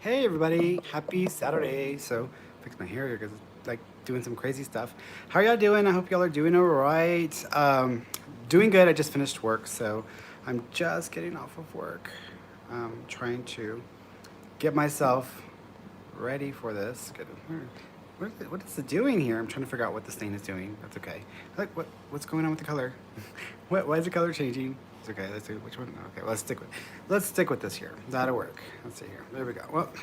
Hey everybody, happy Saturday. So, fix my hair here because it's like doing some crazy stuff. How are y'all doing? I hope y'all are doing all right. Doing good. I just finished work, so I'm just getting off of work. Trying to get myself ready for this. What is it doing here? I'm trying to figure out what this thing is doing. That's okay. What's going on with the color? Why is the color changing? It's okay. Let's see which one. Okay, let's stick with this here. That'll work. Let's see here. There we go. Well,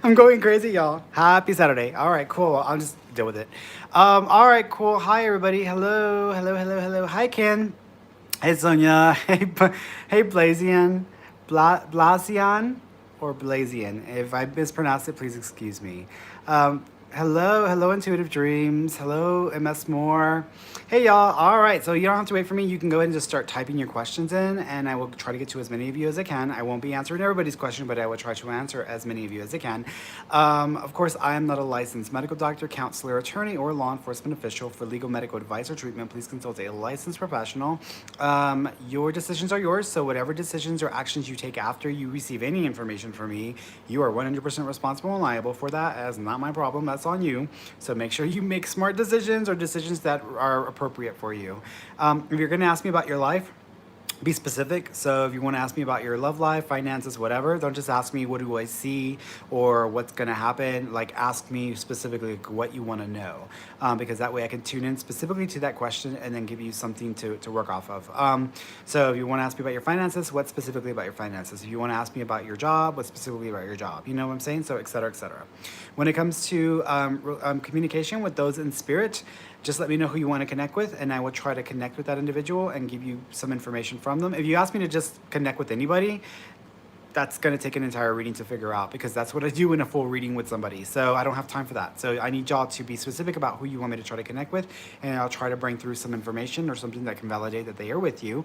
I'm going crazy, y'all. Happy Saturday. All right, cool. I'll just deal with it. All right, cool. Hi, everybody. Hello, hello, hello, hello. Hi, Ken. Hey, Sonia. Hey, Blazian. Blazian or Blazian. If I mispronounce it, please excuse me. Hello, Intuitive Dreams. Hello, MS Moore. Hey, y'all. All right, so you don't have to wait for me. You can go ahead and just start typing your questions in, and I will try to get to as many of you as I can. I won't be answering everybody's question, but I will try to answer as many of you as I can. Of course, I am not a licensed medical doctor, counselor, attorney, or law enforcement official. For legal medical advice or treatment, please consult a licensed professional. Your decisions are yours, so whatever decisions or actions you take after you receive any information from me, you are 100% responsible and liable for that. That's not my problem. That's on you. So make sure you make smart decisions or decisions that are appropriate for you. If you're going to ask me about your life, be specific. So if you want to ask me about your love life, finances, whatever, don't just ask me what do I see or what's going to happen. Like ask me specifically what you want to know, because that way I can tune in specifically to that question and then give you something to work off of. So if you want to ask me about your finances, what specifically about your finances? If you want to ask me about your job, what specifically about your job? You know what I'm saying? So et cetera, et cetera. When it comes to communication with those in spirit, just let me know who you want to connect with, and I will try to connect with that individual and give you some information from them. If you ask me to just connect with anybody, that's going to take an entire reading to figure out, because that's what I do in a full reading with somebody. So I don't have time for that. So I need y'all to be specific about who you want me to try to connect with, and I'll try to bring through some information or something that can validate that they are with you.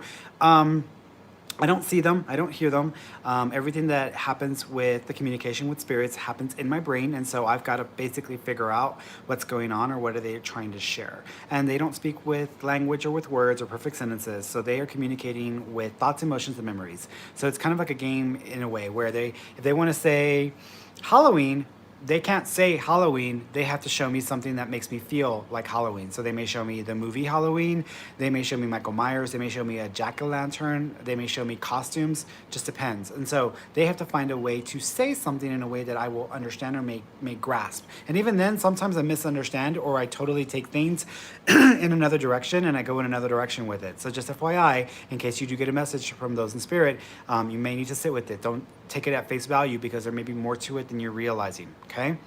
I don't see them. I don't hear them. Everything that happens with the communication with spirits happens in my brain. And so I've got to basically figure out what's going on or what are they trying to share. And they don't speak with language or with words or perfect sentences. So they are communicating with thoughts, emotions, and memories. So it's kind of like a game in a way where if they want to say Halloween, they can't say Halloween. They have to show me something that makes me feel like Halloween. So they may show me the movie Halloween. They may show me Michael Myers. They may show me a jack-o'-lantern. They may show me costumes. Just depends. And so they have to find a way to say something in a way that I will understand or may grasp. And even then, sometimes I misunderstand or I totally take things in another direction and I go in another direction with it. So just FYI, in case you do get a message from those in spirit, you may need to sit with it. Don't take it at face value, because there may be more to it than you're realizing. Okay?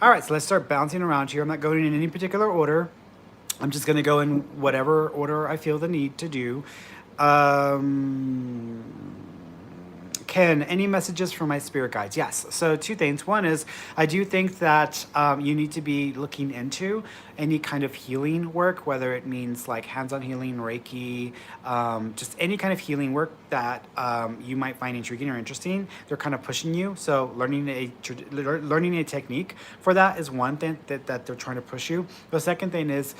All right, so let's start bouncing around here. I'm not going in any particular order. I'm just going to go in whatever order I feel the need to do. Ken, any messages from my spirit guides? Yes. So two things. One is I do think that you need to be looking into any kind of healing work, whether it means like hands-on healing, Reiki, just any kind of healing work that you might find intriguing or interesting. They're kind of pushing you. So learning a technique for that is one thing that they're trying to push you. The second thing is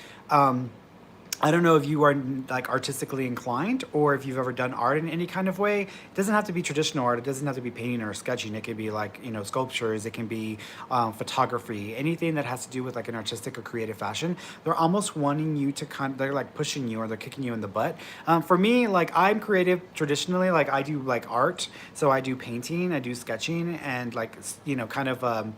I don't know if you are like artistically inclined or if you've ever done art in any kind of way. It doesn't have to be traditional art. It doesn't have to be painting or sketching. It could be like, sculptures. It can be photography, anything that has to do with like an artistic or creative fashion. They're almost wanting you to they're like pushing you or they're kicking you in the butt. For me, like I'm creative traditionally, like I do like art. So I do painting, I do sketching and like, kind of,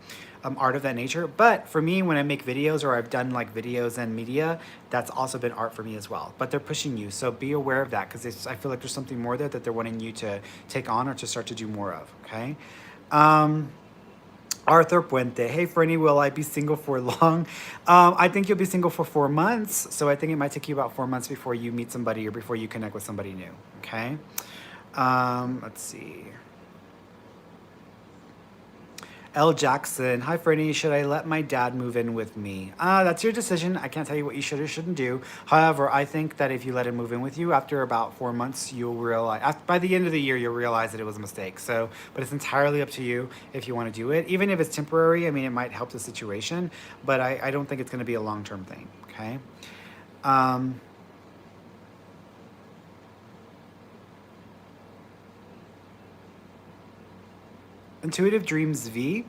art of that nature. But for me, when I make videos or I've done like videos and media, that's also been art for me as well. But they're pushing you. So be aware of that, because I feel like there's something more there that they're wanting you to take on or to start to do more of. Okay. Arthur Puente. Hey, Ferny, will I be single for long? I think you'll be single for 4 months. So I think it might take you about 4 months before you meet somebody or before you connect with somebody new. Okay. Let's see. L. Jackson. Hi, Fernie. Should I let my dad move in with me? That's your decision. I can't tell you what you should or shouldn't do. However, I think that if you let him move in with you, after about 4 months, you'll realize, by the end of the year, you'll realize that it was a mistake. So, but it's entirely up to you if you want to do it. Even if it's temporary, I mean, it might help the situation, but I don't think it's going to be a long-term thing. Okay. Intuitive Dreams V.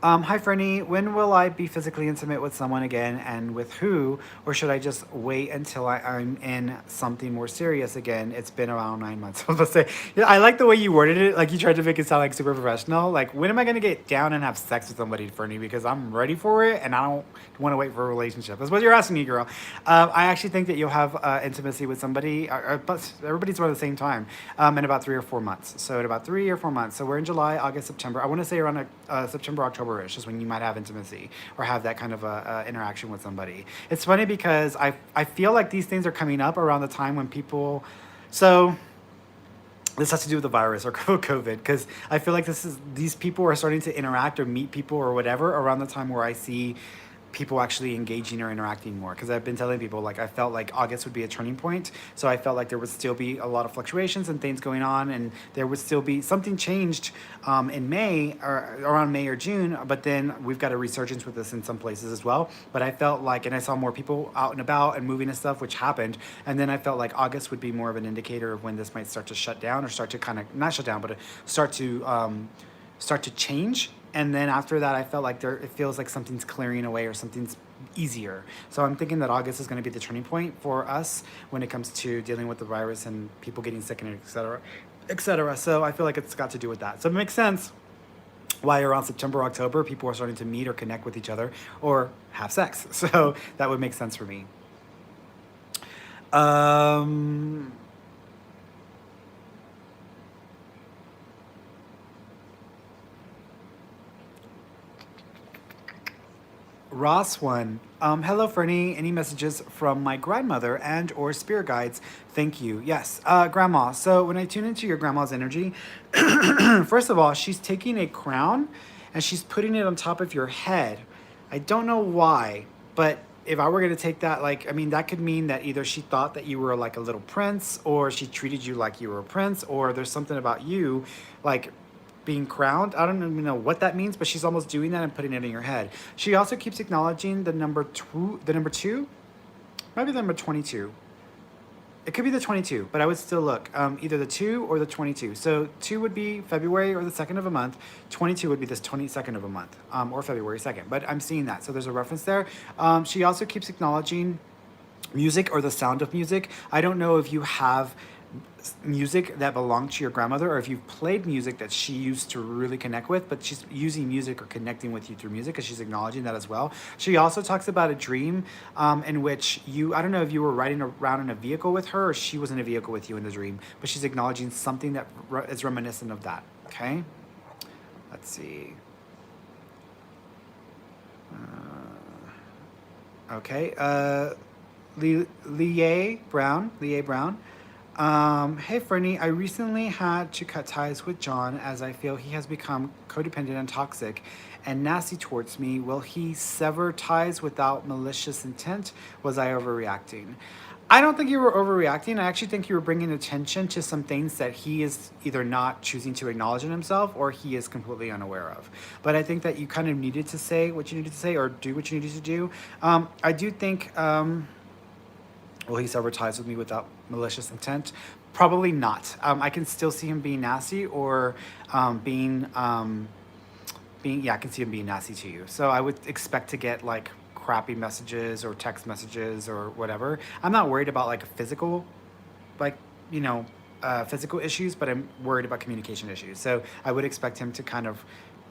Hi, Ferny. When will I be physically intimate with someone again, and with who? Or should I just wait until I'm in something more serious again? It's been around 9 months. I was about to say, yeah, I like the way you worded it. Like you tried to make it sound like super professional. Like, when am I going to get down and have sex with somebody, Ferny? Because I'm ready for it, and I don't want to wait for a relationship. That's what you're asking me, girl. I actually think that you'll have intimacy with somebody, but everybody's around the same time, in about 3 or 4 months. So in about 3 or 4 months. So we're in July, August, September. I want to say around September, October-ish is when you might have intimacy or have that kind of interaction with somebody. It's funny because I feel like these things are coming up around the time when people, so this has to do with the virus or COVID, because I feel like these people are starting to interact or meet people or whatever around the time where I see people actually engaging or interacting more. Because I've been telling people, like, I felt like August would be a turning point. So I felt like there would still be a lot of fluctuations and things going on, and there would still be something changed in May or around May or June. But then we've got a resurgence with this in some places as well. But I felt like, and I saw more people out and about and moving and stuff, which happened. And then I felt like August would be more of an indicator of when this might start to shut down or start to kind of not shut down, but start to change. And then after that, I felt like it feels like something's clearing away or something's easier. So I'm thinking that August is going to be the turning point for us when it comes to dealing with the virus and people getting sick and et cetera, et cetera. So I feel like it's got to do with that. So it makes sense why around September, October, people are starting to meet or connect with each other or have sex. So that would make sense for me. Ross one. Hello, Fernie. Any messages from my grandmother and or spirit guides? Thank you. Yes, grandma. So when I tune into your grandma's energy, first of all, she's taking a crown and she's putting it on top of your head. I don't know why, but if I were going to take that, like, I mean, that could mean that either she thought that you were like a little prince, or she treated you like you were a prince, or there's something about you, like, being crowned. I don't even know what that means, but she's almost doing that and putting it in your head. She also keeps acknowledging the number two, maybe the number 22. It could be the 22, but I would still look. Either the 2 or the 22. So 2 would be February or the 2nd of a month. 22 would be this 22nd of a month, or February 2nd. But I'm seeing that. So there's a reference there. She also keeps acknowledging music or the sound of music. I don't know if you have music that belonged to your grandmother, or if you've played music that she used to really connect with, but she's using music or connecting with you through music, because she's acknowledging that as well. She also talks about a dream in which I don't know if you were riding around in a vehicle with her, or she was in a vehicle with you in the dream, but she's acknowledging something that is reminiscent of that. Okay, let's see. Okay, Lie Brown. Hey, Fernie, I recently had to cut ties with John as I feel he has become codependent and toxic and nasty towards me. Will he sever ties without malicious intent? Was I overreacting? I don't think you were overreacting. I actually think you were bringing attention to some things that he is either not choosing to acknowledge in himself, or he is completely unaware of. But I think that you kind of needed to say what you needed to say, or do what you needed to do. I do think... will he sever ties with me without malicious intent? Probably not. I can still see him being nasty, or being, I can see him being nasty to you. So I would expect to get like crappy messages or text messages or whatever. I'm not worried about like physical, like, physical issues, but I'm worried about communication issues. So I would expect him to kind of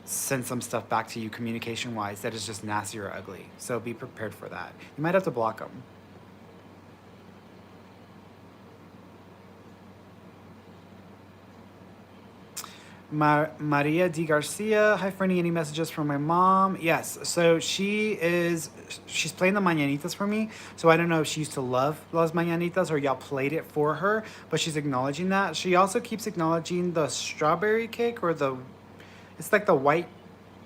send some stuff back to you communication wise that is just nasty or ugly. So be prepared for that. You might have to block him. Maria D. Garcia. Hi, Fernie. Any messages from my mom? Yes. So she's playing the mañanitas for me. So I don't know if she used to love Las Mañanitas or y'all played it for her, but she's acknowledging that. She also keeps acknowledging the strawberry cake, or it's like the white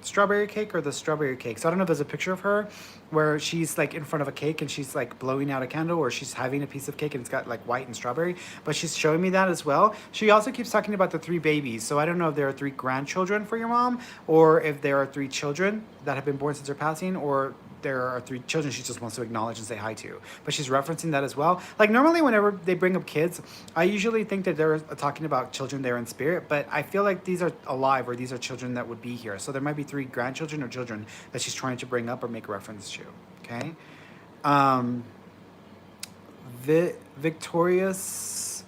strawberry cake or the strawberry cake. So I don't know if there's a picture of her where she's like in front of a cake and she's like blowing out a candle, or she's having a piece of cake and it's got like white and strawberry, but she's showing me that as well. She also keeps talking about the 3 babies. So I don't know if there are 3 grandchildren for your mom, or if there are 3 children that have been born since her passing, or there are 3 children she just wants to acknowledge and say hi to. But she's referencing that as well. Like normally whenever they bring up kids, I usually think that they're talking about children there in spirit, but I feel like these are alive, or these are children that would be here. So there might be 3 grandchildren or children that she's trying to bring up or make reference to. Okay. Victorious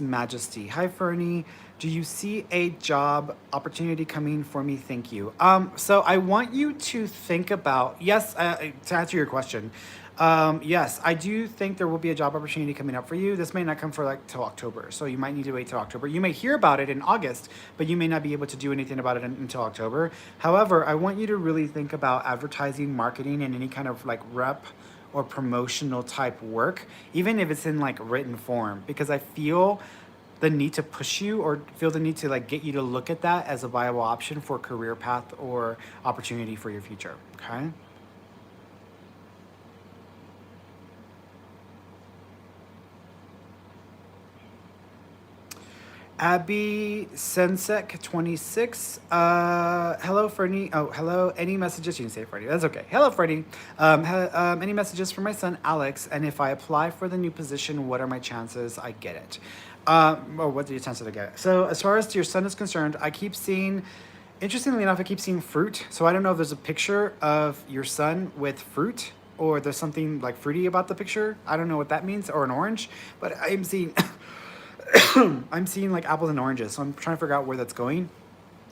Majesty. Hi, Ferny. Do you see a job opportunity coming for me? Thank you. So I want you to think about, yes, to answer your question, yes, I do think there will be a job opportunity coming up for you. This may not come for like till October, so you might need to wait till October. You may hear about it in August, but you may not be able to do anything about it until October. However, I want you to really think about advertising, marketing, and any kind of like rep or promotional type work, even if it's in like written form, because I feel the need to push you, or feel the need to like get you to look at that as a viable option for career path or opportunity for your future. Okay. Abby Sensek 26. Hello, Fernie. Oh, hello. Any messages? You can say Fernie. That's okay. Hello, Fernie. Any messages for my son Alex? And if I apply for the new position, what are my chances I get it? What are your chances I get it? So as far as your son is concerned, I keep seeing, interestingly enough, I keep seeing fruit. So I don't know if there's a picture of your son with fruit, or there's something like fruity about the picture. I don't know what that means, or an orange, but I'm seeing I'm seeing like apples and oranges, so I'm trying to figure out where that's going.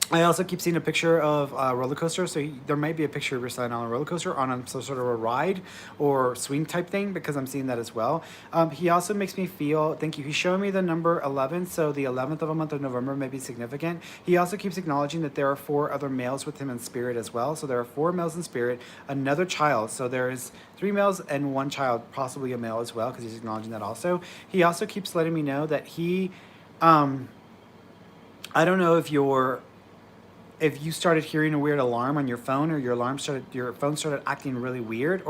I also keep seeing a picture of a roller coaster, so there might be a picture of your son on a roller coaster, on some sort of a ride or swing type thing, because I'm seeing that as well. He also makes me feel, thank you, he's showing me the number 11, so the 11th of a month of November may be significant. He also keeps acknowledging that there are 4 other males with him in spirit as well, so there are 4 males in spirit, another child, so there's 3 males and 1 child, possibly a male as well, because he's acknowledging that also. He also keeps letting me know that he, I don't know if you started hearing a weird alarm on your phone, or your phone started acting really weird,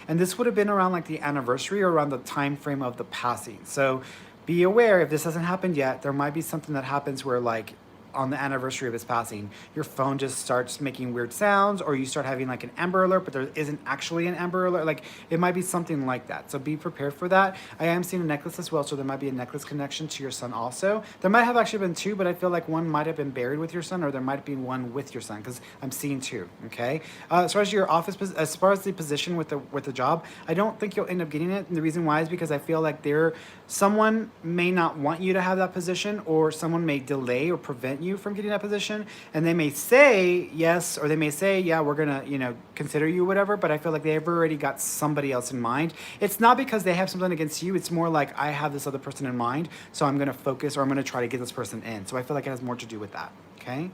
and this would have been around like the anniversary or around the time frame of the passing. So be aware, if this hasn't happened yet, there might be something that happens where like on the anniversary of his passing, your phone just starts making weird sounds, or you start having like an Amber Alert, but there isn't actually an Amber Alert. Like it might be something like that. So be prepared for that. I am seeing a necklace as well, so there might be a necklace connection to your son also. There might have actually been 2, but I feel like one might have been buried with your son, or there might be one with your son, because I'm seeing 2. Okay. As far as your office, as far as the position with the job, I don't think you'll end up getting it. And the reason why is because I feel like someone may not want you to have that position, or someone may delay or prevent you from getting that position, and they may say yes, or they may say, yeah, we're gonna consider you, whatever, but I feel like they've already got somebody else in mind. It's not because they have something against you, it's more like I have this other person in mind, so I'm gonna focus, or I'm gonna try to get this person in. So I feel like it has more to do with that. Okay.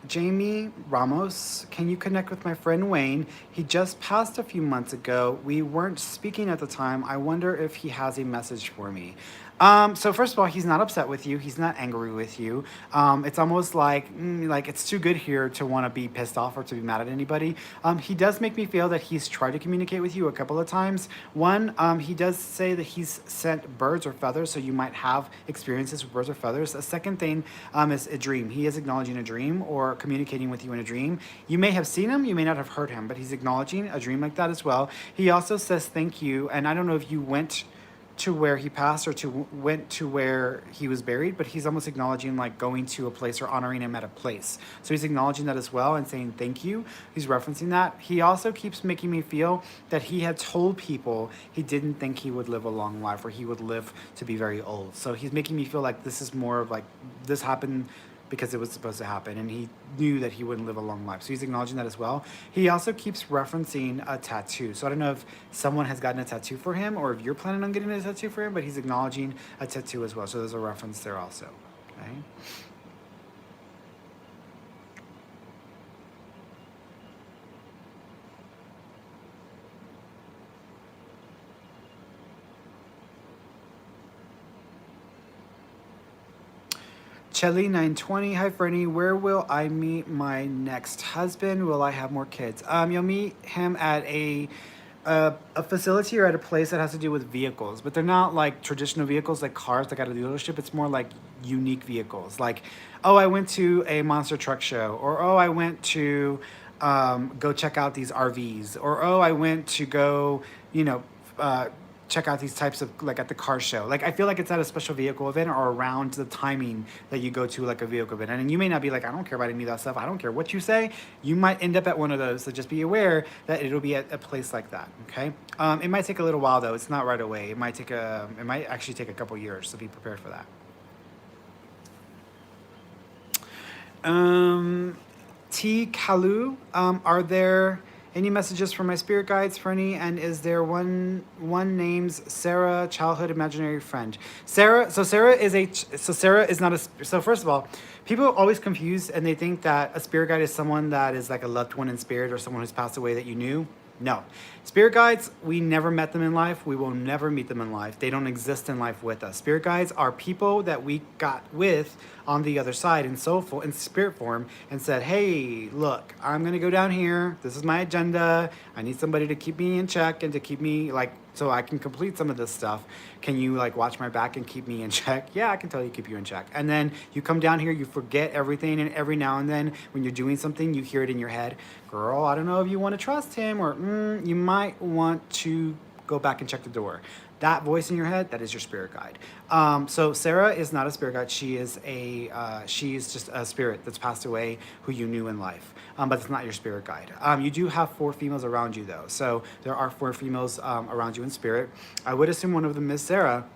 Jamie Ramos, can you connect with my friend Wayne? He just passed a few months ago. We weren't speaking at the time. I wonder if he has a message for me. So first of all, he's not upset with you. He's not angry with you. It's almost like it's too good here to want to be pissed off or to be mad at anybody. He does make me feel that he's tried to communicate with you a couple of times. One, he does say that he's sent birds or feathers, so you might have experiences with birds or feathers. A second thing is a dream. He is acknowledging a dream or communicating with you in a dream. You may have seen him, you may not have heard him, but he's acknowledging a dream like that as well. He also says thank you, and I don't know if you went to where he passed, or went to where he was buried, but he's almost acknowledging like going to a place or honoring him at a place. So he's acknowledging that as well and saying thank you. He's referencing that. He also keeps making me feel that he had told people he didn't think he would live a long life, or he would live to be very old. So he's making me feel like this is more of like this happened because it was supposed to happen, and he knew that he wouldn't live a long life. So he's acknowledging that as well. He also keeps referencing a tattoo. So I don't know if someone has gotten a tattoo for him, or if you're planning on getting a tattoo for him, but he's acknowledging a tattoo as well. So there's a reference there also. Okay. Chelly 920, hi Fernie, where will I meet my next husband? Will I have more kids? You'll meet him at a a facility or at a place that has to do with vehicles, but they're not like traditional vehicles like cars like at a dealership. It's more like unique vehicles. Like, oh, I went to a monster truck show, or oh, I went to go check out these RVs, or oh, I went to go, you know, check out these types of like at the car show. Like I feel like it's at a special vehicle event or around the timing that you go to like a vehicle event. And you may not be like, I don't care about any of that stuff. I don't care what you say. You might end up at one of those. So just be aware that it'll be at a place like that. Okay. It might take a little while though. It's not right away. It might actually take a couple years. So be prepared for that. T. Kalu, are there any messages from my spirit guides, Ferny? And is there one name's Sarah, childhood imaginary friend? Sarah. So Sarah is not a. So first of all, people always confuse and they think that a spirit guide is someone that is like a loved one in spirit or someone who's passed away that you knew. No. Spirit guides, we never met them in life. We will never meet them in life. They don't exist in life with us. Spirit guides are people that we got with on the other side in spirit form and said, hey, look, I'm going to go down here. This is my agenda. I need somebody to keep me in check and to keep me like so I can complete some of this stuff. Can you like watch my back and keep me in check? Yeah, I can tell you keep you in check. And then you come down here, you forget everything, and every now and then when you're doing something, you hear it in your head. Girl, I don't know if you want to trust him, or you might want to go back and check the door. That voice in your head, that is your spirit guide. So Sarah is not a spirit guide. She's just a spirit that's passed away who you knew in life. But it's not your spirit guide. You do have 4 females around you though. So there are 4 females around you in spirit. I would assume one of them is Sarah.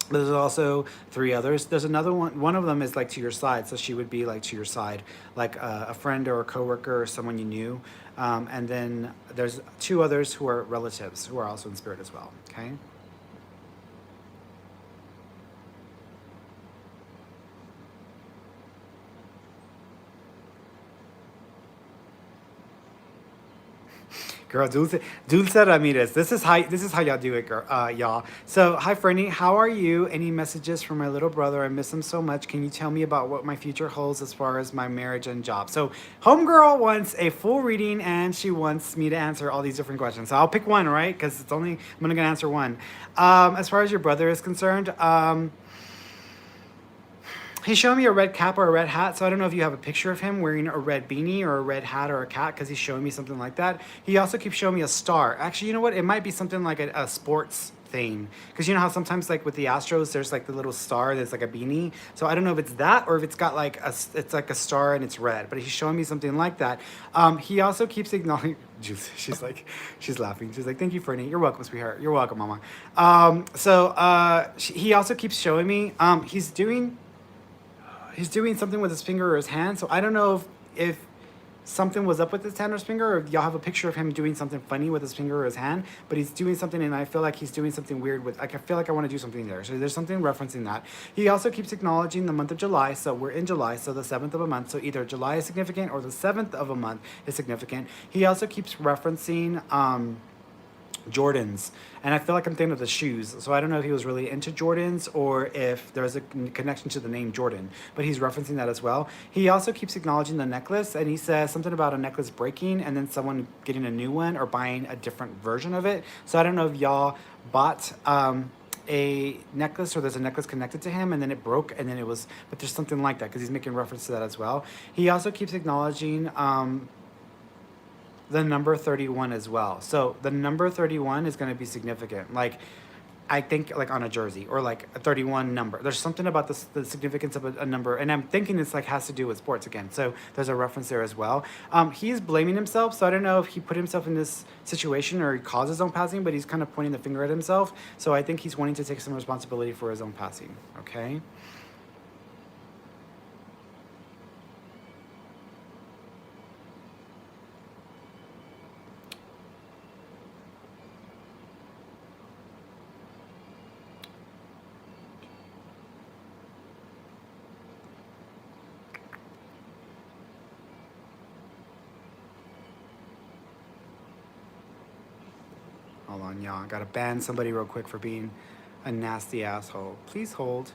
But there's also 3 others. There's another one. One of them is like to your side. So she would be like to your side, like a friend or a coworker or someone you knew. And then there's 2 others who are relatives who are also in spirit as well. Okay. Girl, Dulce Ramirez. This is how y'all do it, girl. Y'all. So, hi, Ferny. How are you? Any messages from my little brother? I miss him so much. Can you tell me about what my future holds as far as my marriage and job? So, homegirl wants a full reading, and she wants me to answer all these different questions. So, I'll pick one, right? Because I'm only gonna answer one. As far as your brother is concerned, he's showing me a red cap or a red hat, so I don't know if you have a picture of him wearing a red beanie or a red hat or a cap, because he's showing me something like that. He also keeps showing me a star. Actually, you know what? It might be something like a sports thing, because you know how sometimes like with the Astros, there's like the little star that's like a beanie. So I don't know if it's that or if it's got like it's like a star and it's red, but he's showing me something like that. He also keeps acknowledging. She's laughing. She's like, thank you, Fernie. You're welcome, sweetheart. You're welcome, mama. He also keeps showing me he's doing something with his finger or his hand. So I don't know if something was up with his hand or his finger, or if y'all have a picture of him doing something funny with his finger or his hand, but he's doing something and I feel like he's doing something weird with, like, I feel like I want to do something there. So there's something referencing that. He also keeps acknowledging the month of July. So we're in July, so the 7th of a month. So either July is significant or the 7th of a month is significant. He also keeps referencing, Jordans, and I feel like I'm thinking of the shoes, so I don't know if he was really into Jordans or if there's a connection to the name Jordan, but he's referencing that as well. He also keeps acknowledging the necklace, and he says something about a necklace breaking and then someone getting a new one or buying a different version of it. So I don't know if y'all bought a necklace or there's a necklace connected to him and then it broke and then it was, but there's something like that because he's making reference to that as well. He also keeps acknowledging the number 31 as well. So the number 31 is going to be significant. Like, I think like on a jersey or like a 31 number. There's something about the significance of a number. And I'm thinking it's like has to do with sports again. So there's a reference there as well. He's blaming himself. So I don't know if he put himself in this situation or he caused his own passing, but he's kind of pointing the finger at himself. So I think he's wanting to take some responsibility for his own passing. Okay. Hold on, y'all. I gotta ban somebody real quick for being a nasty asshole. Please hold.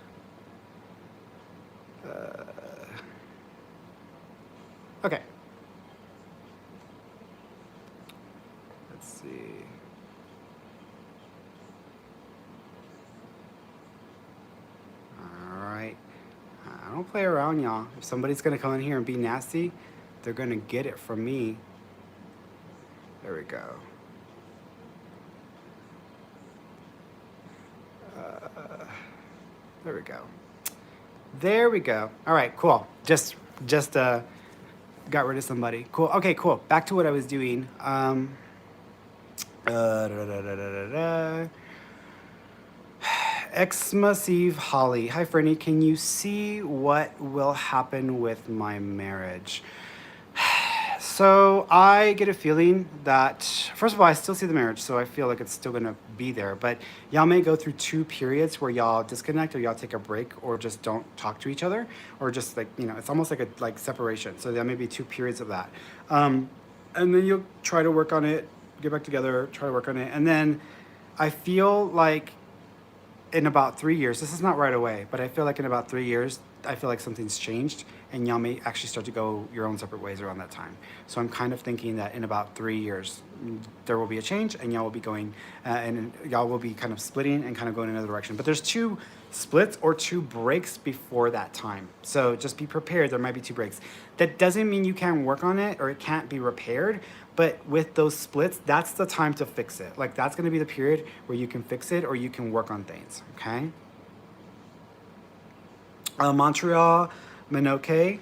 Okay. Let's see. don't play around, y'all. If somebody's gonna come in here and be nasty, they're gonna get it from me. There we go. There we go. There we go. All right, cool. Just got rid of somebody. Cool. Okay, cool. Back to what I was doing. Da, da, da, da, da, da. Xmas Eve Holly. Hi, Ferny. Can you see what will happen with my marriage? So I get a feeling that, first of all, I still see the marriage, so I feel like it's still gonna be there. But y'all may go through 2 periods where y'all disconnect, or y'all take a break, or just don't talk to each other, or just like, you know, it's almost like a separation. So there may be 2 periods of that, and then you'll try to work on it, get back together, try to work on it, and then I feel like in about 3 years, this is not right away, but I feel like in about 3 years, I feel like something's changed, and y'all may actually start to go your own separate ways around that time. So I'm kind of thinking that in about 3 years, there will be a change, and y'all will be going, and y'all will be kind of splitting and kind of going in another direction. But there's 2 splits or 2 breaks before that time. So just be prepared. There might be 2 breaks. That doesn't mean you can't work on it or it can't be repaired. But with those splits, that's the time to fix it. Like, that's going to be the period where you can fix it or you can work on things. Okay. Montreal, Minoke.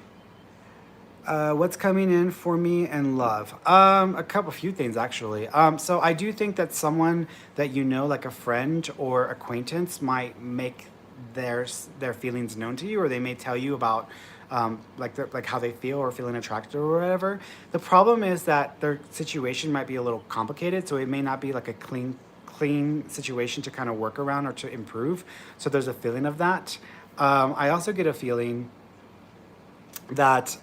What's coming in for me and love? A few things actually. So I do think that someone that you know, like a friend or acquaintance, might make their feelings known to you, or they may tell you about like how they feel or feeling attracted or whatever. The problem is that their situation might be a little complicated, so it may not be like a clean situation to kind of work around or to improve. So there's a feeling of that. I also get a feeling that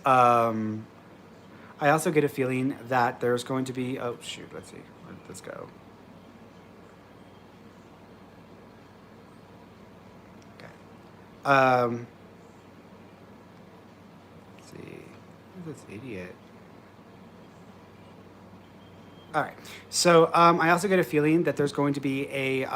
there's going to be, oh shoot, let's see, where did this go? Okay. Let's see, who's this idiot? All right. So I also get a feeling that there's going to be a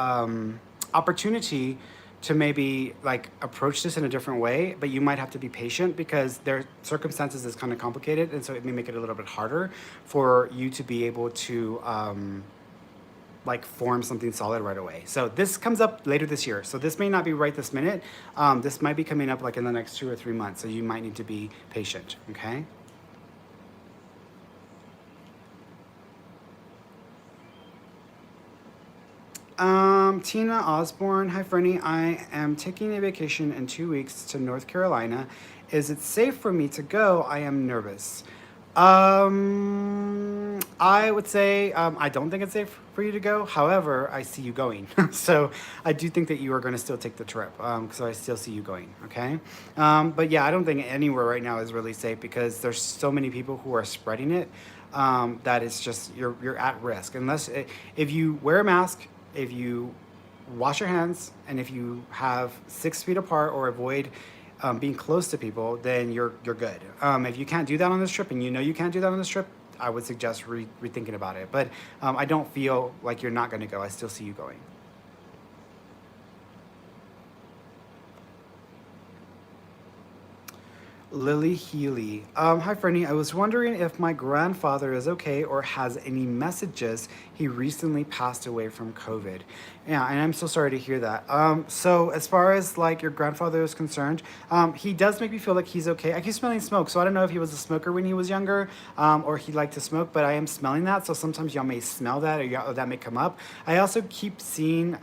opportunity to maybe like approach this in a different way, but you might have to be patient because their circumstances is kind of complicated, and so it may make it a little bit harder for you to be able to like form something solid right away. So this comes up later this year. So this may not be right this minute. This might be coming up like in the next 2 or 3 months. So you might need to be patient. Okay. Tina Osbourne. Hi, Ferny. I am taking a vacation in 2 weeks to North Carolina. Is it safe for me to go? I am nervous. I would say I don't think it's safe for you to go. However, I see you going. So I do think that you are going to still take the trip. So I still see you going. Okay. But yeah, I don't think anywhere right now is really safe because there's so many people who are spreading it that it's just you're at risk unless if you wear a mask, if you wash your hands, and if you have 6 feet apart or avoid being close to people, then you're good. If you can't do that on this trip, and you know you can't do that on this trip, I would suggest rethinking about it. But I don't feel like you're not going to go. I still see you going. Lily Healy. Hi, Ferny. I was wondering if my grandfather is okay or has any messages. He recently passed away from COVID. Yeah, and I'm so sorry to hear that. So as far as like your grandfather is concerned, he does make me feel like he's okay. I keep smelling smoke, so I don't know if he was a smoker when he was younger or he liked to smoke, but I am smelling that. So sometimes y'all may smell that or that may come up. I also keep seeing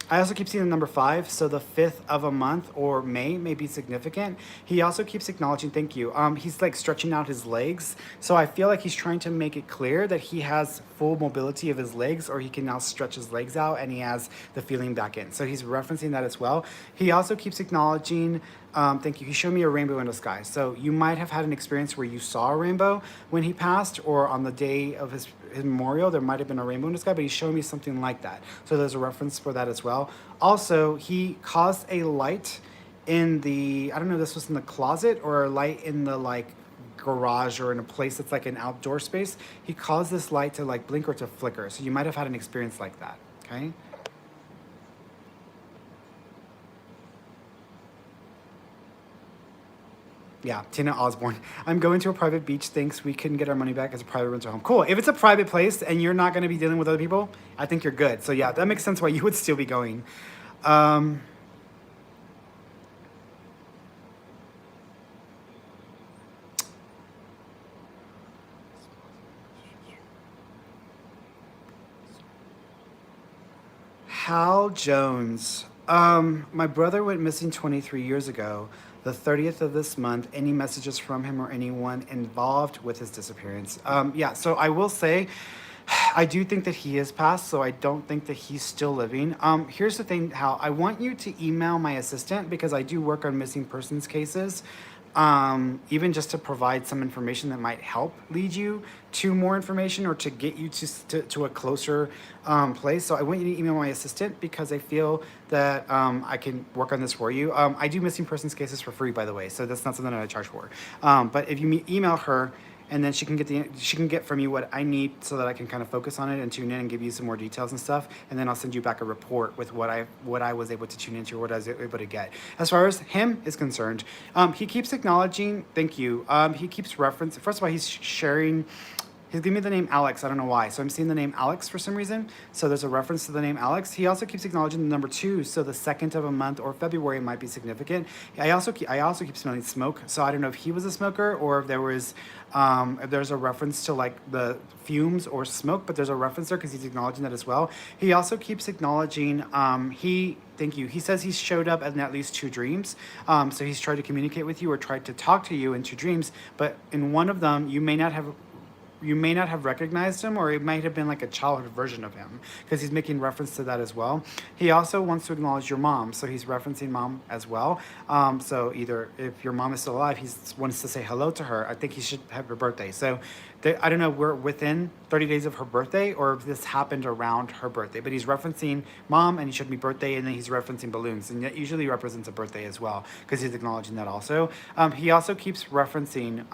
the number 5, so the 5th of a month or may be significant. He also keeps acknowledging, thank you. He's like stretching out his legs. So I feel like he's trying to make it clear that he has full mobility of his legs, or he can now stretch his legs out and he has the feeling back in. So he's referencing that as well. He also keeps acknowledging, thank you. He showed me a rainbow in the sky. So you might have had an experience where you saw a rainbow when he passed, or on the day of his memorial, there might have been a rainbow in the sky, but he's showing me something like that. So there's a reference for that as well. Also, he caused a light in the, I don't know if this was in the closet or a light in the like garage or in a place that's like an outdoor space. He caused this light to like blink or to flicker. So you might have had an experience like that. Okay. Yeah, Tina Osbourne. I'm going to a private beach. Thanks. We couldn't get our money back as a private rental home. Cool. If it's a private place and you're not going to be dealing with other people, I think you're good. So yeah, that makes sense why you would still be going. Um, Hal Jones. My brother went missing 23 years ago, the 30th of this month. Any messages from him or anyone involved with his disappearance? Yeah, so I will say, I do think that he is passed, so I don't think that he's still living. Here's the thing, Hal. I want you to email my assistant because I do work on missing persons cases. Even just to provide some information that might help lead you to more information or to get you to a closer place. So I want you to email my assistant because I feel that I can work on this for you. I do missing persons cases for free, by the way, so that's not something that I charge for. But if you email her, and then she can get from you what I need so that I can kind of focus on it and tune in and give you some more details and stuff, and then I'll send you back a report with what I was able to tune into or what I was able to get. As far as him is concerned, he keeps acknowledging. Thank you. He keeps reference. First of all, he's sharing. He's giving me the name Alex. I don't know why. So I'm seeing the name Alex for some reason. So there's a reference to the name Alex. He also keeps acknowledging the number 2. So the second of a month or February might be significant. I also keep smelling smoke. So I don't know if he was a smoker or if there was if there's a reference to like the fumes or smoke, but there's a reference there because he's acknowledging that as well. He also keeps acknowledging Thank you. He says he's showed up in at least 2 dreams. So he's tried to communicate with you or tried to talk to you in 2 dreams, but in one of them you may not have recognized him, or it might have been like a childhood version of him because he's making reference to that as well. He also wants to acknowledge your mom, so he's referencing mom as well. So either if your mom is still alive, he wants to say hello to her. I think he should have her birthday. So I don't know, we're within 30 days of her birthday or if this happened around her birthday, but he's referencing mom and he showed me birthday, and then he's referencing balloons, and that usually represents a birthday as well because he's acknowledging that also. He also keeps referencing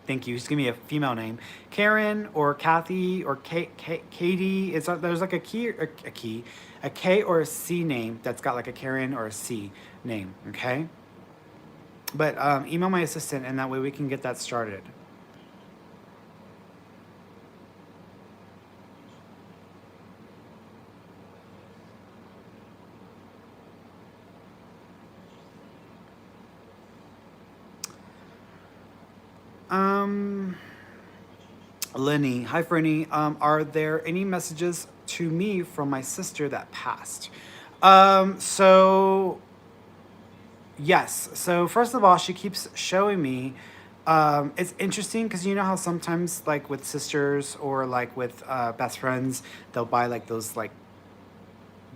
thank you. Just give me a female name, Karen or Kathy or Katie. There's like a K or a C name that's got like a Karen or a C name. Okay, but email my assistant, and that way we can get that started. Um. Lenny, hi Ferny. Are there any messages to me from my sister that passed? So yes. So first of all, she keeps showing me. It's interesting because you know how sometimes like with sisters or like with best friends, they'll buy like those like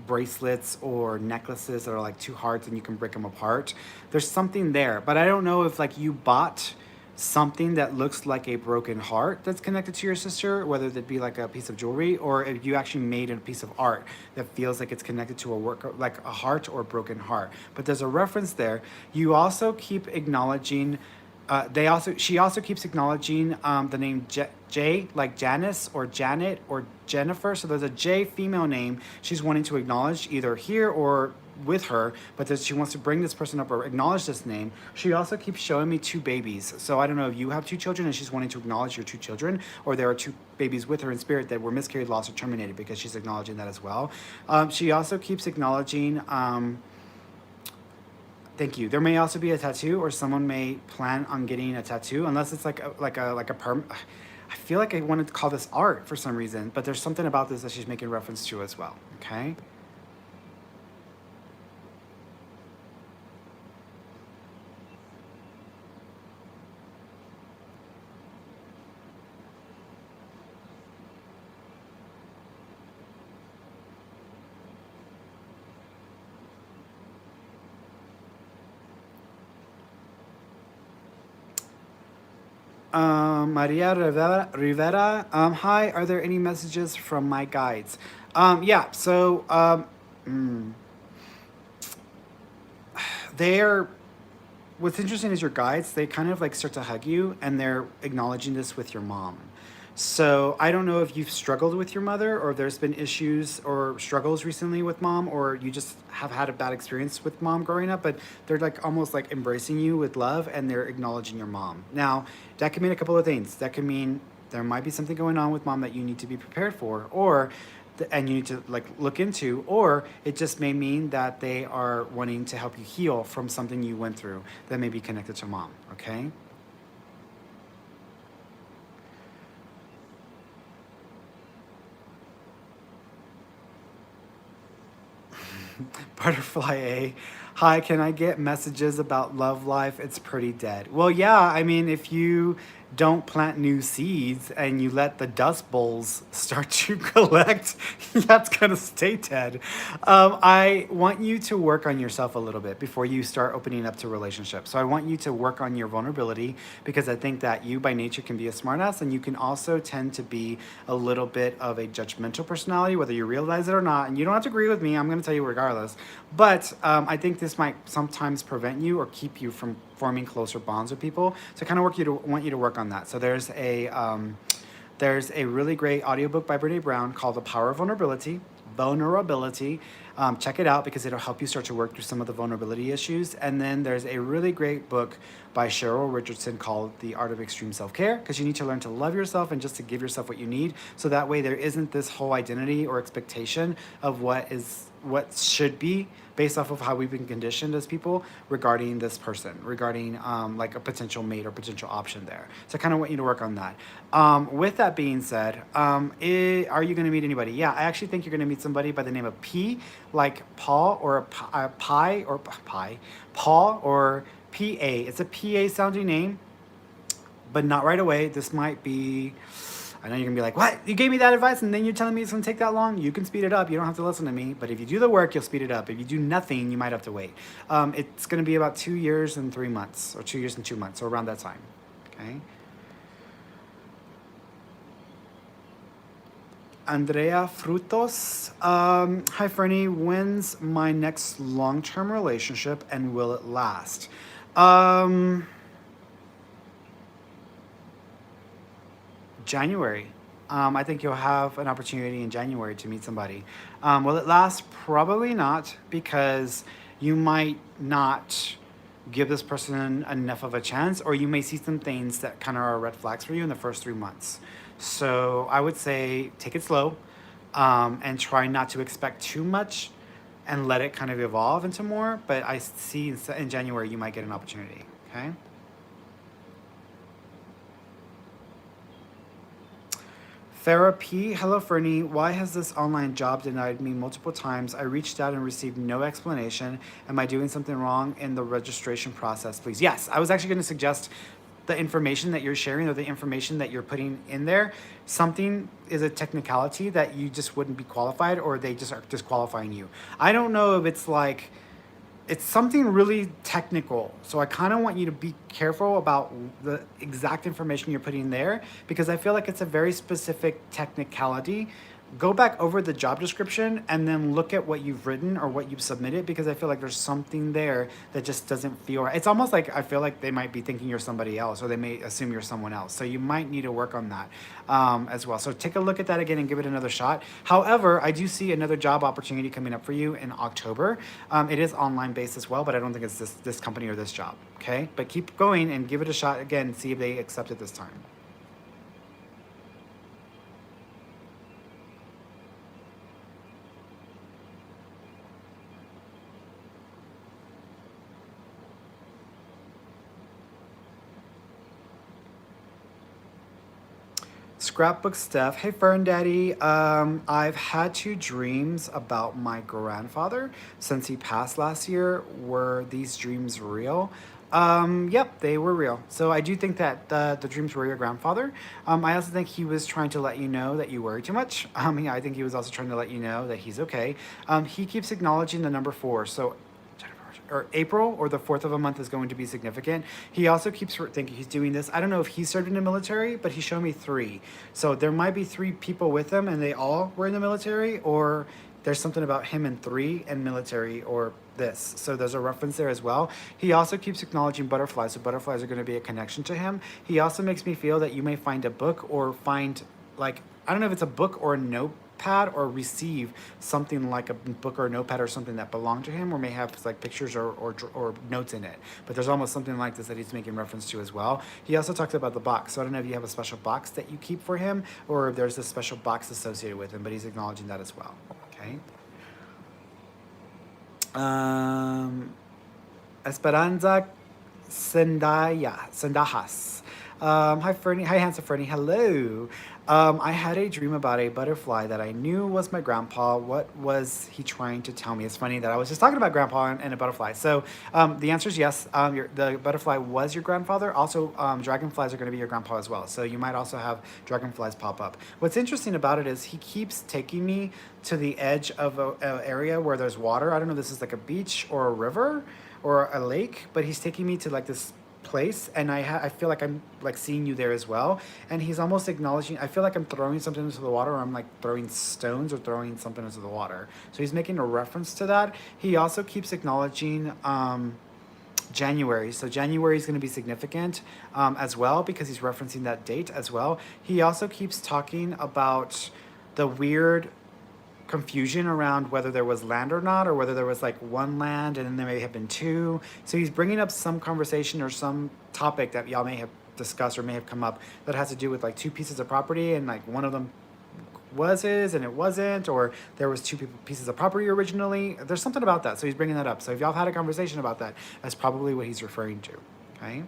bracelets or necklaces that are like 2 hearts and you can break them apart. There's something there, but I don't know if like you bought something that looks like a broken heart that's connected to your sister, whether that be like a piece of jewelry or if you actually made a piece of art that feels like it's connected to a work like a heart or a broken heart. But there's a reference there. You also keep acknowledging she also keeps acknowledging the name Jay, like Janice or Janet or Jennifer. So there's a J female name she's wanting to acknowledge either here or with her, but that she wants to bring this person up or acknowledge this name. She also keeps showing me 2 babies. So I don't know if you have 2 children and she's wanting to acknowledge your 2 children, or there are 2 babies with her in spirit that were miscarried, lost, or terminated, because she's acknowledging that as well. She also keeps acknowledging thank you. There may also be a tattoo, or someone may plan on getting a tattoo, unless it's like a perm. I feel like I wanted to call this art for some reason, but there's something about this that she's making reference to as well. Okay. Maria Rivera. Hi, are there any messages from my guides? Yeah, so they're, what's interesting is your guides, they kind of like start to hug you and they're acknowledging this with your mom. So I don't know if you've struggled with your mother, or if there's been issues or struggles recently with mom, or you just have had a bad experience with mom growing up, but they're like almost like embracing you with love and they're acknowledging your mom. Now, that could mean a couple of things. That could mean there might be something going on with mom that you need to be prepared for, or and you need to like look into, or it just may mean that they are wanting to help you heal from something you went through that may be connected to mom. Okay. Butterfly A. Hi, can I get messages about love life? It's pretty dead. Well, yeah, I mean, if you don't plant new seeds and you let the dust bowls start to collect, that's going to stay dead. I want you to work on yourself a little bit before you start opening up to relationships. So I want you to work on your vulnerability, because I think that you by nature can be a smartass, and you can also tend to be a little bit of a judgmental personality, whether you realize it or not. And you don't have to agree with me. I'm going to tell you regardless. But I think this might sometimes prevent you or keep you from forming closer bonds with people. So I kind of want you to work on that. So there's a really great audiobook by Brene Brown called The Power of Vulnerability. Vulnerability. Check it out, because it'll help you start to work through some of the vulnerability issues. And then there's a really great book by Cheryl Richardson called The Art of Extreme Self-Care, because you need to learn to love yourself and just to give yourself what you need. So that way there isn't this whole identity or expectation of what should be based off of how we've been conditioned as people regarding this person, regarding like a potential mate or potential option there. So I kind of want you to work on that. With that being said, are you going to meet anybody? Yeah, I actually think you're going to meet somebody by the name of P, like Paul, or a pie, or pie, Paul, or PA. It's a PA sounding name, but not right away. This might be, I know you're gonna be like, what? You gave me that advice and then you're telling me it's gonna take that long? You can speed it up. You don't have to listen to me. But if you do the work, you'll speed it up. If you do nothing, you might have to wait. It's gonna be about 2 years and 3 months, or 2 years and 2 months, so around that time. Okay. Andrea Frutos. Hi, Ferny. When's my next long-term relationship and will it last? January. I think you'll have an opportunity in January to meet somebody. Will it last? Probably not, because you might not give this person enough of a chance, or you may see some things that kind of are red flags for you in the first 3 months. So I would say take it slow, and try not to expect too much, and let it kind of evolve into more. But I see in January you might get an opportunity. Okay. Therapy. Hello, Fernie. Why has this online job denied me multiple times? I reached out and received no explanation. Am I doing something wrong in the registration process, please? Yes, I was actually going to suggest the information that you're sharing, or the information that you're putting in there. Something is a technicality that you just wouldn't be qualified, or they just are disqualifying you. I don't know if it's like, it's something really technical. So I kind of want you to be careful about the exact information you're putting there, because I feel like it's a very specific technicality. Go back over the job description and then look at what you've written or what you've submitted, because I feel like there's something there that just doesn't feel right. It's almost like I feel like they might be thinking you're somebody else, or they may assume you're someone else. So you might need to work on that as well. So take a look at that again and give it another shot. However, I do see another job opportunity coming up for you in October. It is online based as well, but I don't think it's this company or this job. Okay, but keep going and give it a shot again and see if they accept it this time. Scrapbook Steph. Hey, Fern Daddy. I've had two dreams about my grandfather since he passed last year. Were these dreams real? Yep, they were real. So I do think that the dreams were your grandfather. I also think he was trying to let you know that you worry too much. Yeah, I think he was also trying to let you know that he's okay. He keeps acknowledging the number 4. So or April or the 4th of a month is going to be significant. He also keeps thinking he's doing this. I don't know if he served in the military, but he showed me 3. So there might be 3 people with him and they all were in the military, or there's something about him and 3 and military, or this. So there's a reference there as well. He also keeps acknowledging butterflies, so butterflies are going to be a connection to him. He also makes me feel that you may find a book or find, like, I don't know if it's a book or a notepad, or receive something like a book or a notepad or something that belonged to him, or may have like pictures or notes in it. But there's almost something like this that he's making reference to as well. He also talks about the box. So I don't know if you have a special box that you keep for him, or if there's a special box associated with him, but he's acknowledging that as well. Okay. Esperanza Sendajas. Hi, Ferny. Hi, handsome Ferny. Hello. I had a dream about a butterfly that I knew was my grandpa. What was he trying to tell me? It's funny that I was just talking about grandpa and a butterfly. So the answer is yes. The butterfly was your grandfather. Also, dragonflies are going to be your grandpa as well. So you might also have dragonflies pop up. What's interesting about it is he keeps taking me to the edge of an area where there's water. I don't know if this is like a beach or a river or a lake, but he's taking me to like this place, and I feel like I'm like seeing you there as well. And he's almost acknowledging, I feel like I'm throwing something into the water, or I'm like throwing stones or throwing something into the water. So he's making a reference to that. He also keeps acknowledging January. So January is going to be significant as well, because he's referencing that date as well. He also keeps talking about the weird confusion around whether there was land or not, or whether there was like one land and then there may have been two. So he's bringing up some conversation or some topic that y'all may have discussed or may have come up that has to do with like two pieces of property, and like one of them was his and it wasn't, or there was two pieces of property originally. There's something about that. So he's bringing that up. So if y'all have had a conversation about that, that's probably what he's referring to. Okay.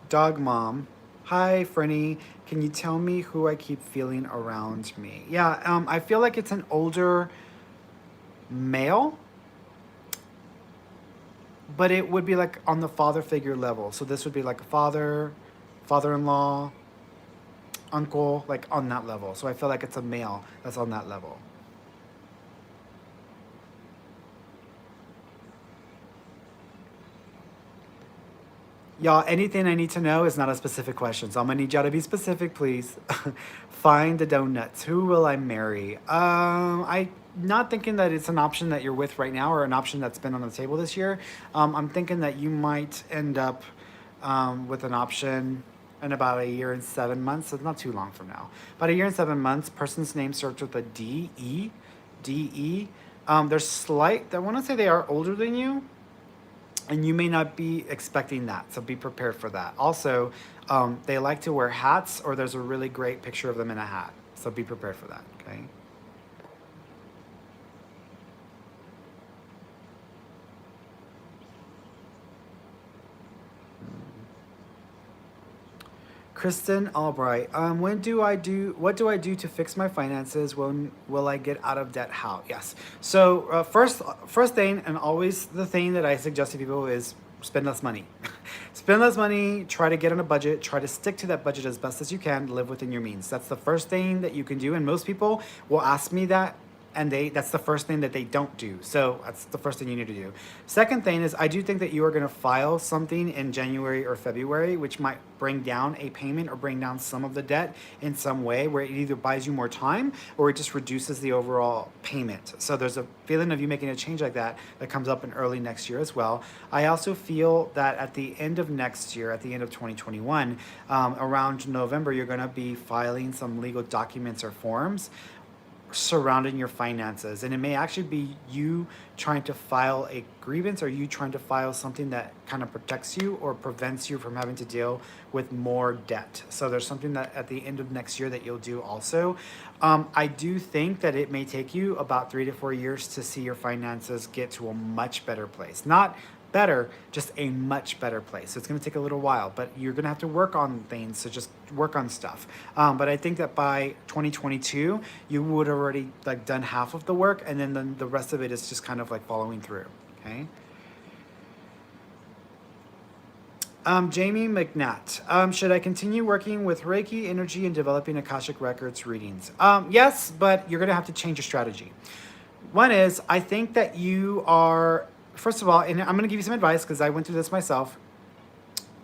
Dog mom. Hi, Ferny. Can you tell me who I keep feeling around me? Yeah, I feel like it's an older male, but it would be like on the father figure level. So this would be like a father, father-in-law, uncle, like on that level. So I feel like it's a male that's on that level. Y'all, anything I need to know is not a specific question, so I'm gonna need y'all to be specific, please. Find the donuts. Who will I marry? I not thinking that it's an option that you're with right now, or an option that's been on the table this year. I'm thinking that you might end up with an option in about a year and 7 months. So it's not too long from now. About a year and 7 months. Person's name starts with a D E, D E. They're slight. I want to say they are older than you, and you may not be expecting that, so be prepared for that. Also, they like to wear hats, or there's a really great picture of them in a hat, so be prepared for that. Okay. Kristen Albright. What do I do to fix my finances? When will I get out of debt? How? Yes. So first thing, and always the thing that I suggest to people, is spend less money. Spend less money, try to get on a budget, try to stick to that budget as best as you can, live within your means. That's the first thing that you can do. And most people will ask me that, and that's the first thing that they don't do. So that's the first thing you need to do. Second thing is, I do think that you are going to file something in January or February, which might bring down a payment or bring down some of the debt in some way, where it either buys you more time or it just reduces the overall payment. So there's a feeling of you making a change like that comes up in early next year as well. I also feel that at the end of next year, at the end of 2021, around November, you're going to be filing some legal documents or forms surrounding your finances, and it may actually be you trying to file a grievance, or you trying to file something that kind of protects you or prevents you from having to deal with more debt. So there's something that at the end of next year that you'll do also. I do think that it may take you about 3 to 4 years to see your finances get to a much better place. Not better, just a much better place. So it's going to take a little while, but you're going to have to work on things. So just work on stuff. But I think that by 2022, you would already like done half of the work, and then the rest of it is just kind of like following through. Okay. Jamie McNatt. Should I continue working with Reiki energy and developing Akashic Records readings? Yes, but you're going to have to change your strategy. One is, I think that you are first of all, and I'm going to give you some advice because I went through this myself.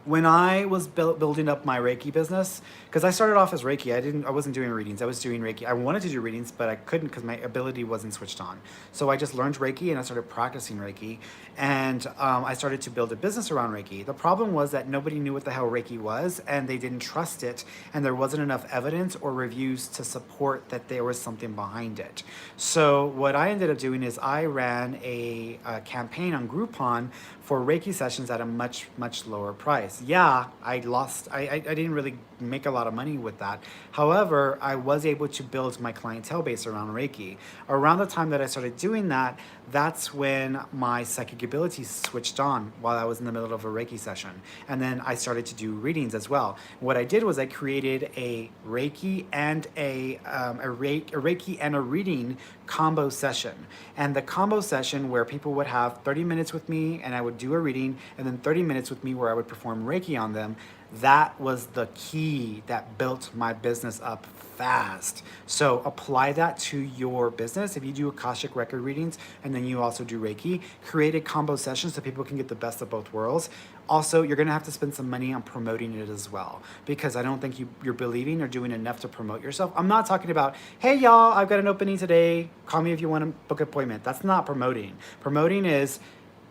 When I was building up my Reiki business, because I started off as Reiki, I wasn't doing readings. I was doing Reiki. I wanted to do readings, but I couldn't because my ability wasn't switched on. So I just learned Reiki and I started practicing Reiki, and I started to build a business around Reiki. The problem was that nobody knew what the hell Reiki was, and they didn't trust it, and there wasn't enough evidence or reviews to support that there was something behind it. So what I ended up doing is I ran a campaign on Groupon for Reiki sessions at a much, much lower price. Yeah, I didn't really make a lot of money with that. However, I was able to build my clientele base around Reiki. Around the time that I started doing that, that's when my psychic abilities switched on while I was in the middle of a Reiki session. And then I started to do readings as well. What I did was I created a Reiki and a Reiki and a reading combo session. And the combo session where people would have 30 minutes with me and I would do a reading, and then 30 minutes with me where I would perform Reiki on them, that was the key that built my business up fast. So apply that to your business. If you do Akashic record readings and then you also do Reiki, create a combo session so people can get the best of both worlds. Also, you're going to have to spend some money on promoting it as well, because I don't think you're believing or doing enough to promote yourself. I'm not talking about, hey y'all, I've got an opening today, call me if you want to book an appointment. That's not promoting. Promoting is,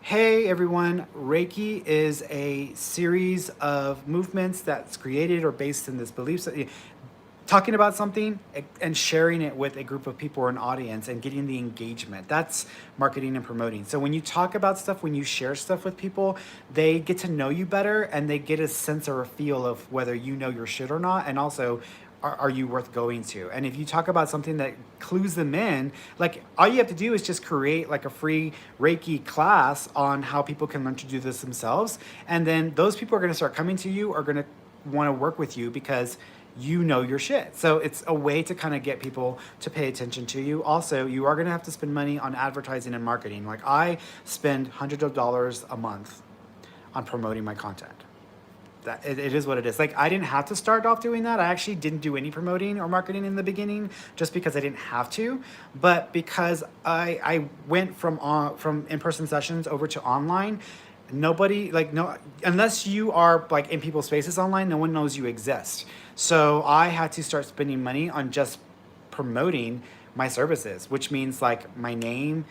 hey everyone, Reiki is a series of movements that's created or based in this belief. Talking about something and sharing it with a group of people or an audience and getting the engagement. That's marketing and promoting. So when you talk about stuff, when you share stuff with people, they get to know you better and they get a sense or a feel of whether you know your shit or not, and also are you worth going to? And if you talk about something that clues them in, like all you have to do is just create like a free Reiki class on how people can learn to do this themselves. And then those people are going to start coming to you, are going to want to work with you because you know your shit. So it's a way to kind of get people to pay attention to you. Also, you are going to have to spend money on advertising and marketing. Like I spend hundreds of dollars a month on promoting my content. That it is what it is. Like I didn't have to start off doing that. I actually didn't do any promoting or marketing in the beginning just because I didn't have to, but because I went from in-person sessions over to online. Nobody, like, no, unless you are like in people's faces online, no one knows you exist. So I had to start spending money on just promoting my services, which means like my name,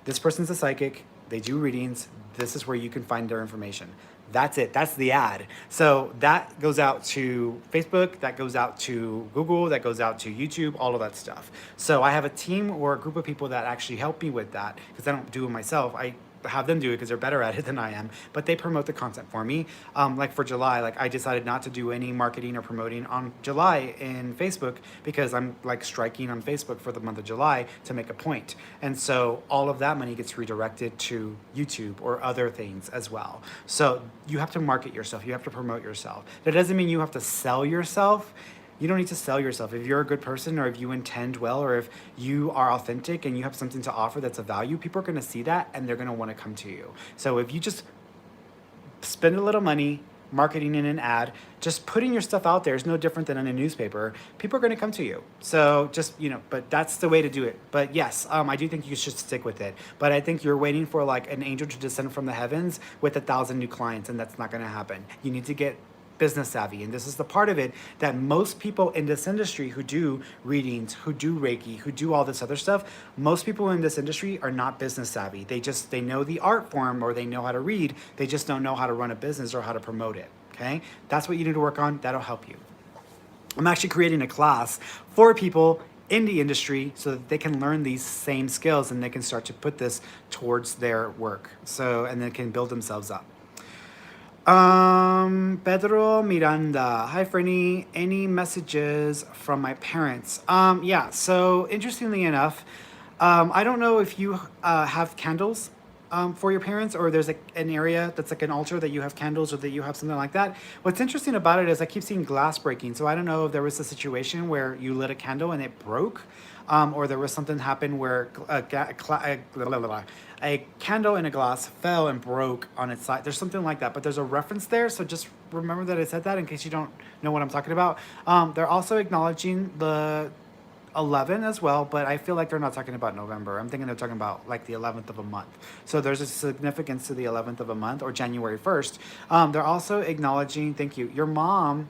this person's a psychic, they do readings, this is where you can find their information. That's it. That's the ad. So that goes out to Facebook, that goes out to Google, that goes out to YouTube, all of that stuff. So I have a team or a group of people that actually help me with that because I don't do it myself. I have them do it because they're better at it than I am, but they promote the content for me. Like for July, like I decided not to do any marketing or promoting on July in Facebook because I'm like striking on Facebook for the month of July to make a point. And so all of that money gets redirected to YouTube or other things as well. So you have to market yourself. You have to promote yourself. That doesn't mean you have to sell yourself. You don't need to sell yourself. If you're a good person or if you intend well or if you are authentic and you have something to offer that's of value, people are going to see that and they're going to want to come to you. So if you just spend a little money marketing in an ad, just putting your stuff out there is no different than in a newspaper. People are going to come to you. So just, but that's the way to do it. But yes, I do think you should stick with it. But I think you're waiting for like an angel to descend from the heavens with 1,000 new clients, and that's not going to happen. You need to get business savvy, and this is the part of it that most people in this industry who do readings, who do Reiki, who do all this other stuff, most people in this industry are not business savvy. They know the art form or they know how to read, they just don't know how to run a business or how to promote it. Okay, that's what you need to work on. That'll help you. I'm actually creating a class for people in the industry so that they can learn these same skills and they can start to put this towards their work, and they can build themselves up. Pedro Miranda. Hi, Ferny. Any messages from my parents? Yeah, so interestingly enough, I don't know if you have candles for your parents, or there's an area that's like an altar that you have candles or that you have something like that. What's interesting about it is I keep seeing glass breaking. So I don't know if there was a situation where you lit a candle and it broke, or there was something happen where a candle in a glass fell and broke on its side. There's something like that, but there's a reference there. So just remember that I said that in case you don't know what I'm talking about. They're also acknowledging the 11 as well, but I feel like they're not talking about November. I'm thinking they're talking about like the 11th of a month. So there's a significance to the 11th of a month or January 1st. They're also acknowledging, thank you, your mom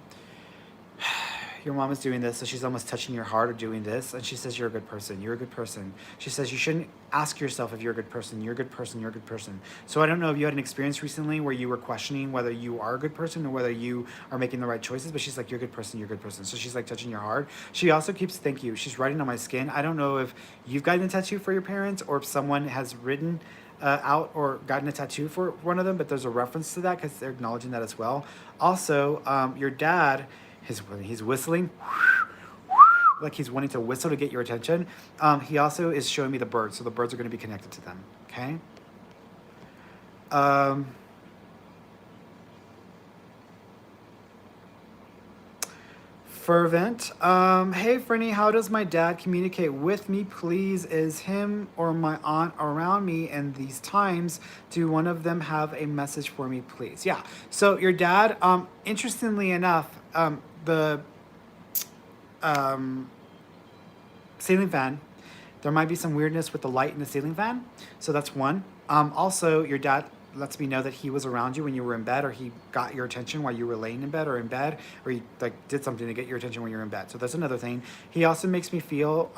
is doing this, so she's almost touching your heart or doing this, and she says you're a good person. You're a good person. She says you shouldn't ask yourself if you're a good person. You're a good person. You're a good person. So I don't know if you had an experience recently where you were questioning whether you are a good person or whether you are making the right choices, but she's like, you're a good person. You're a good person. So she's like touching your heart. She also keeps, thank you, she's writing on my skin. I don't know if you've gotten a tattoo for your parents or if someone has written out or gotten a tattoo for one of them, but there's a reference to that because they're acknowledging that as well. Also, your dad, he's whistling like he's wanting to whistle to get your attention. He also is showing me the birds, so the birds are going to be connected to them. Okay. Fervent. Hey, Ferny, how does my dad communicate with me, please? Is him or my aunt around me in these times? Do one of them have a message for me, please? Yeah. So your dad, interestingly enough, the ceiling fan, there might be some weirdness with the light in the ceiling fan. So that's one. Also, your dad lets me know that he was around you when you were in bed, or he got your attention while you were laying in bed or in bed, or he like did something to get your attention when you were in bed. So that's another thing. He also makes me feel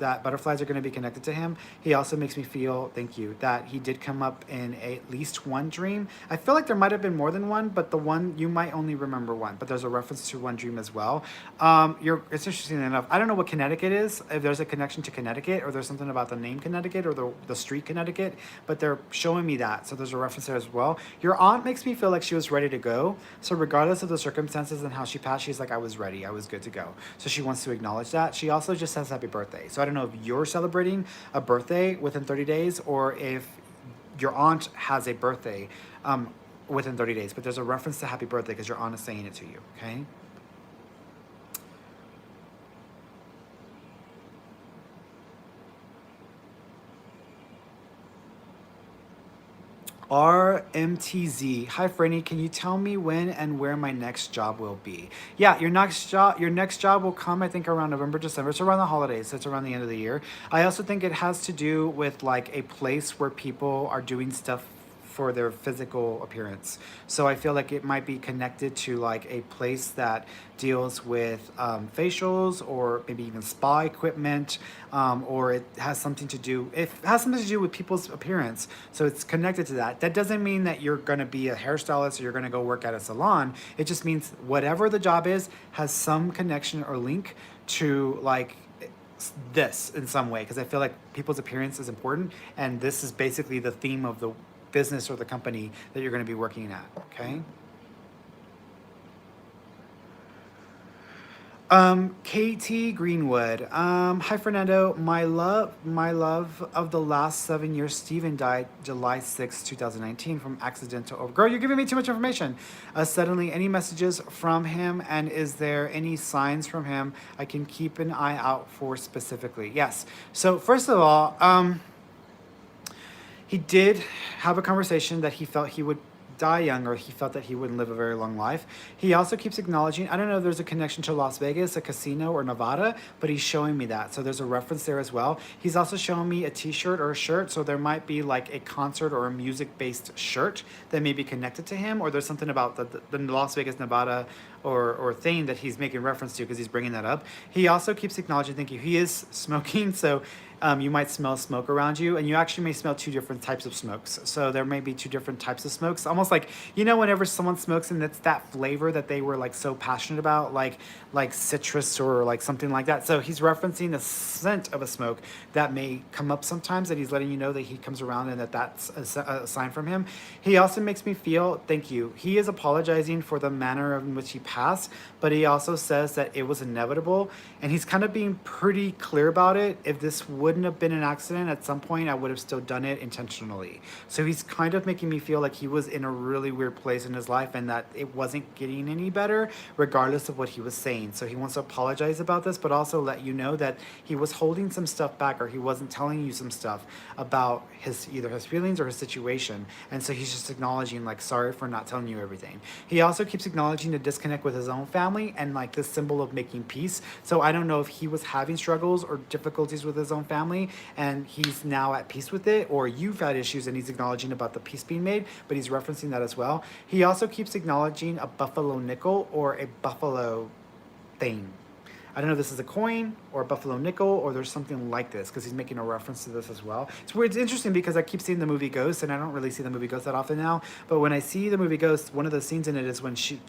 that butterflies are going to be connected to him. He also makes me feel, thank you, that he did come up in at least one dream. I feel like there might have been more than one, but the one, you might only remember one, but there's a reference to one dream as well. It's interesting enough. I don't know what Connecticut is, if there's a connection to Connecticut, or there's something about the name Connecticut or the street Connecticut, but they're showing me that. So there's a reference there as well. Your aunt makes me feel like she was ready to go. So regardless of the circumstances and how she passed, she's like, I was ready. I was good to go. So she wants to acknowledge that. She also just says happy birthday. So I don't know if you're celebrating a birthday within 30 days or if your aunt has a birthday within 30 days. But there's a reference to happy birthday because your aunt is saying it to you, okay? RMTZ. Hi, Ferny. Can you tell me when and where my next job will be? Yeah, your next job will come, I think, around November, December. It's around the holidays. So it's around the end of the year. I also think it has to do with like a place where people are doing stuff for their physical appearance. So I feel like it might be connected to like a place that deals with facials or maybe even spa equipment, or it has something to do with people's appearance. So it's connected to that. That doesn't mean that you're going to be a hairstylist or you're going to go work at a salon. It just means whatever the job is has some connection or link to like this in some way, because I feel like people's appearance is important, and this is basically the theme of the business or the company that you're going to be working at. Okay. KT Greenwood. Hi Fernando. My love of the last 7 years, Steven died July 6, 2019 from accidental over. Girl, you're giving me too much information. Suddenly, any messages from him, and is there any signs from him I can keep an eye out for specifically? Yes. So first of all, he did have a conversation that he felt he would die young, or he felt that he wouldn't live a very long life. He also keeps acknowledging, I don't know if there's a connection to Las Vegas, a casino, or Nevada, but he's showing me that. So there's a reference there as well. He's also showing me a t-shirt or a shirt. So there might be like a concert or a music-based shirt that may be connected to him, or there's something about the Las Vegas, Nevada, or thing that he's making reference to because he's bringing that up. He also keeps acknowledging, thank you, he is smoking. So you might smell smoke around you, and you actually may smell two different types of smokes. So there may be two different types of smokes. Almost like, you know, whenever someone smokes and it's that flavor that they were like so passionate about, like citrus or like something like that. So he's referencing the scent of a smoke that may come up sometimes, that he's letting you know that he comes around and that's a sign from him. He also makes me feel, thank you, he is apologizing for the manner in which he passed, but he also says that it was inevitable, and he's kind of being pretty clear about it. If this wouldn't have been an accident, at some point I would have still done it intentionally. So he's kind of making me feel like he was in a really weird place in his life and that it wasn't getting any better regardless of what he was saying. So he wants to apologize about this, but also let you know that he was holding some stuff back, or he wasn't telling you some stuff about either his feelings or his situation. And so he's just acknowledging, like, sorry for not telling you everything. He also keeps acknowledging the disconnect disconnect with his own family and like this symbol of making peace. So I don't know if he was having struggles or difficulties with his own family and he's now at peace with it, or you've had issues and he's acknowledging about the peace being made, but he's referencing that as well. He also keeps acknowledging a buffalo nickel or a buffalo thing. I don't know if this is a coin or a buffalo nickel or there's something like this, because he's making a reference to this as well. It's weird. It's interesting because I keep seeing the movie Ghost, and I don't really see the movie Ghost that often now. But when I see the movie Ghost, one of the scenes in it is when she,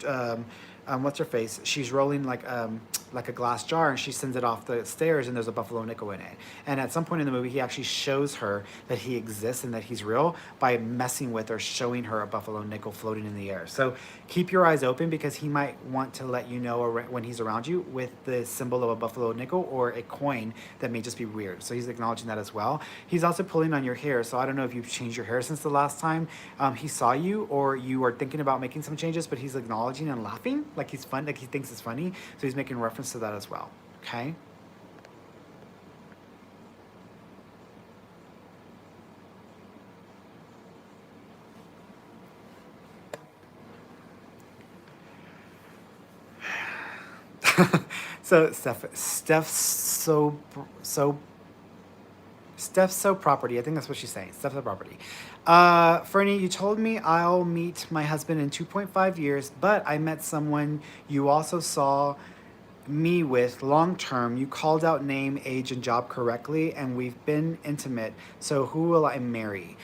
what's her face? She's rolling like a glass jar, and she sends it off the stairs, and there's a buffalo nickel in it. And at some point in the movie, he actually shows her that he exists and that he's real by messing with or showing her a buffalo nickel floating in the air. So keep your eyes open, because he might want to let you know when he's around you with the symbol of a buffalo nickel or a coin that may just be weird. So he's acknowledging that as well. He's also pulling on your hair. So I don't know if you've changed your hair since the last time he saw you, or you are thinking about making some changes, but he's acknowledging and laughing like he's fun, like he thinks it's funny. So he's making reference to that as well. Okay. So Steph's so property. I think that's what she's saying. Steph's so property. Ferny, you told me I'll meet my husband in 2.5 years, but I met someone you also saw me with long term. You called out name, age, and job correctly, and we've been intimate. So who will I marry?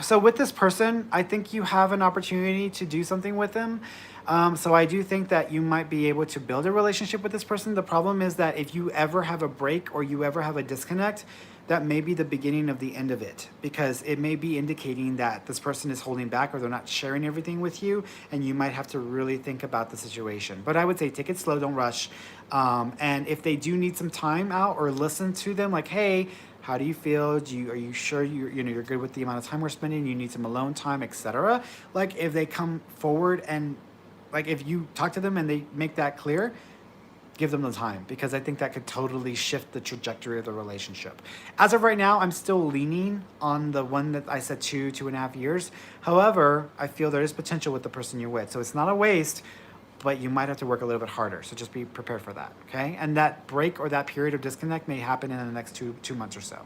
So with this person, I think you have an opportunity to do something with them. So I do think that you might be able to build a relationship with this person. The problem is that if you ever have a break or you ever have a disconnect, that may be the beginning of the end of it, because it may be indicating that this person is holding back or they're not sharing everything with you, and you might have to really think about the situation. But I would say take it slow, don't rush. And if they do need some time out, or listen to them like, hey, how do you feel? Are you sure you're good with the amount of time we're spending? You need some alone time, etc. Like if they come forward and like if you talk to them and they make that clear, give them the time, because I think that could totally shift the trajectory of the relationship. As of right now, I'm still leaning on the one that I said 2.5 years. However, I feel there is potential with the person you're with. So it's not a waste, but you might have to work a little bit harder. So just be prepared for that, okay? And that break or that period of disconnect may happen in the next two months or so.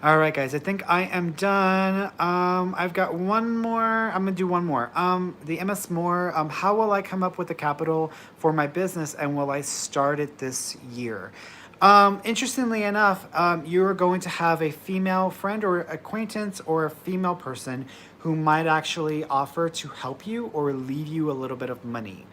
All right, guys, I think I am done. I've got one more. I'm going to do one more. The MS Moore, how will I come up with the capital for my business, and will I start it this year? Interestingly enough, you're going to have a female friend or acquaintance or a female person who might actually offer to help you or leave you a little bit of money.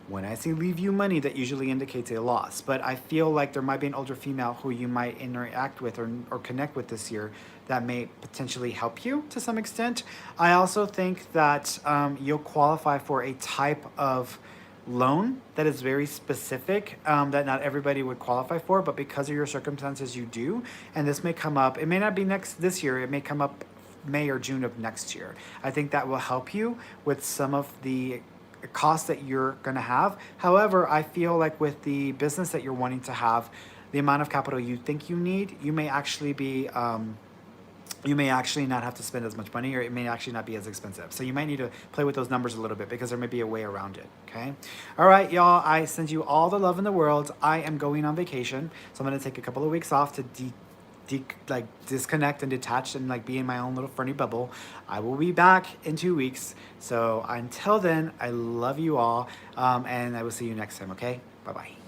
When I say leave you money, that usually indicates a loss. But I feel like there might be an older female who you might interact with or connect with this year that may potentially help you to some extent. I also think that you'll qualify for a type of loan that is very specific, that not everybody would qualify for, but because of your circumstances, you do. And this may come up. It may not be this year. It may come up May or June of next year. I think that will help you with some of the costs that you're going to have. However, I feel like with the business that you're wanting to have, the amount of capital you think you need, you may actually be you may actually not have to spend as much money, or it may actually not be as expensive. So you might need to play with those numbers a little bit, because there may be a way around it. Okay. All right, y'all, I send you all the love in the world. I am going on vacation, so I'm going to take a couple of weeks off to disconnect and detach and like be in my own little Ferny bubble. I will be back in 2 weeks. So until then, I love you all, and I will see you next time. Okay. Bye-bye.